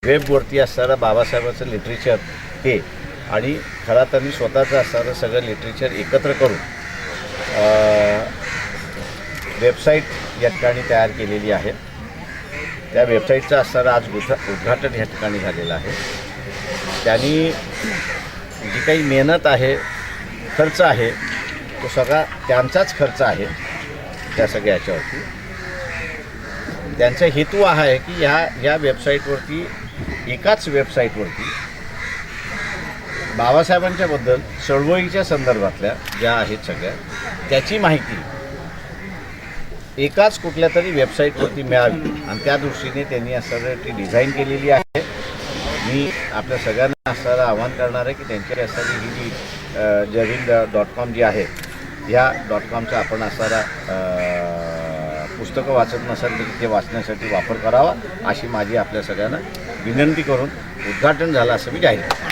वेबवरती असणारं बाबासाहेबांचं लिटरेचर ते आणि खरात आणि स्वतःचं असणारं सगळं लिटरेचर एकत्र करून वेबसाईट या ठिकाणी तयार केलेली आहे. त्या वेबसाईटचं असणारं आज उद्घाटन या ठिकाणी झालेलं आहे. त्यांनी जी काही मेहनत आहे, खर्च आहे, तो सगळा त्यांचाच खर्च आहे. त्या सगळ्या याच्यावरती त्यांचा हेतू हा आहे की ह्या वेबसाईटवरती, एकाच वेबसाईटवरती बाबासाहेबांच्याबद्दल चळवळीच्या संदर्भातल्या ज्या आहेत सगळ्या त्याची माहिती एकाच कुठल्या तरी वेबसाईटवरती मिळावी आणि त्या दृष्टीने त्यांनी असं ती डिझाईन केलेली आहे. मी आपल्या सगळ्यांना असं आवाहन करणार आहे की त्यांच्या असणारी ही जी जयहिंद.com जी आहे, ह्या .comचा आपण असणारा पुस्तकं वाचत नसाल तरी ते वाचण्यासाठी वापर करावा अशी माझी आपल्या सगळ्यांना विनंती करून उद्घाटन झालं असं मी जाहीर करतो.